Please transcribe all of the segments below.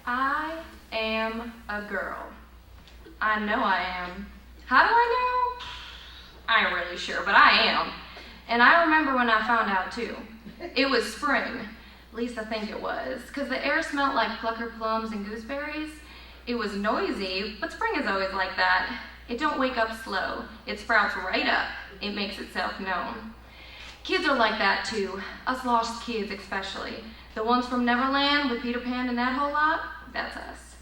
I am a girl. I know I am. How do I know? I ain't really sure, but I am. And I remember when I found out too. It was spring. At least I think it was. Because the air smelled like plucker plums and gooseberries. It was noisy, but spring is always like that. It don't wake up slow. It sprouts right up. It makes itself known. Kids are like that too. Us lost kids especially. The ones from Neverland with Peter Pan and that whole lot, that's us.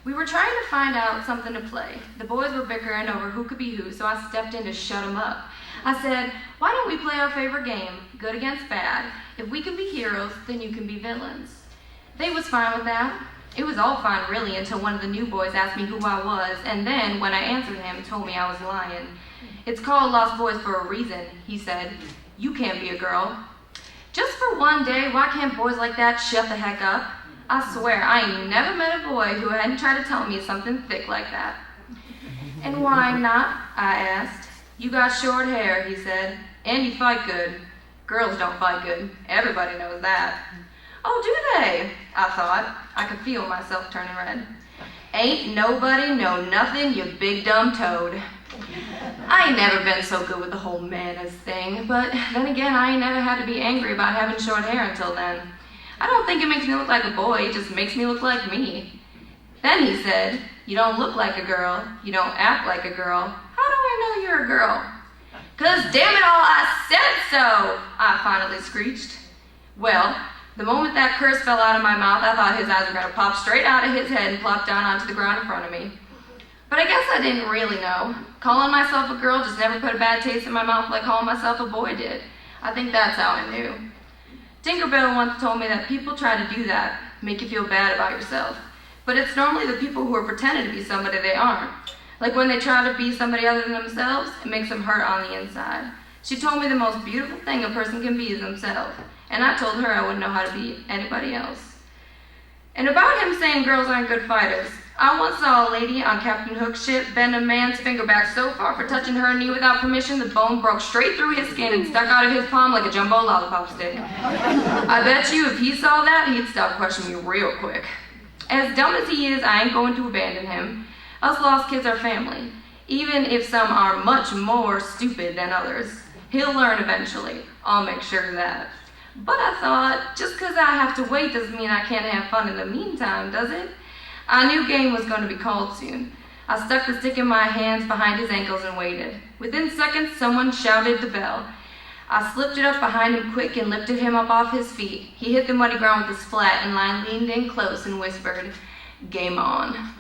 We were trying to find out something to play. The boys were bickering over who could be who, so I stepped in to shut them up. I said, why don't we play our favorite game, good against bad? If we can be heroes, then you can be villains. They was fine with that. It was all fine really until one of the new boys asked me who I was, and then when I answered him, told me I was lying. It's called Lost Boys for a reason, he said. You can't be a girl. Just for one day, why can't boys like that shut the heck up? I swear, I ain't never met a boy who hadn't tried to tell me something thick like that. And why not? I asked. You got short hair, he said, and you fight good. Girls don't fight good. Everybody knows that. Oh, do they? I thought. I could feel myself turning red. Ain't nobody know nothing, you big dumb toad. I ain't never been so good with the whole manners thing, but then again, I ain't never had to be angry about having short hair until then. I don't think it makes me look like a boy, it just makes me look like me. Then he said, you don't look like a girl, you don't act like a girl. How do I know you're a girl? 'Cause damn it all, I said so, I finally screeched. Well, the moment that curse fell out of my mouth, I thought his eyes were gonna pop straight out of his head and plop down onto the ground in front of me. But I guess I didn't really know. Calling myself a girl just never put a bad taste in my mouth like calling myself a boy did. I think that's how I knew. Tinkerbell once told me that people try to do that, make you feel bad about yourself. But it's normally the people who are pretending to be somebody they aren't. Like when they try to be somebody other than themselves, it makes them hurt on the inside. She told me the most beautiful thing a person can be is themselves. And I told her I wouldn't know how to be anybody else. And about him saying girls aren't good fighters, I once saw a lady on Captain Hook's ship bend a man's finger back so far for touching her knee without permission, the bone broke straight through his skin and stuck out of his palm like a jumbo lollipop stick. I bet you if he saw that, he'd stop questioning me real quick. As dumb as he is, I ain't going to abandon him. Us lost kids are family, even if some are much more stupid than others. He'll learn eventually. I'll make sure of that. But I thought, just 'cause I have to wait doesn't mean I can't have fun in the meantime, does it? I knew game was going to be called soon. I stuck the stick in my hands behind his ankles and waited. Within seconds, someone shouted the bell. I slipped it up behind him quick and lifted him up off his feet. He hit the muddy ground with his flat and I leaned in close and whispered, "Game on."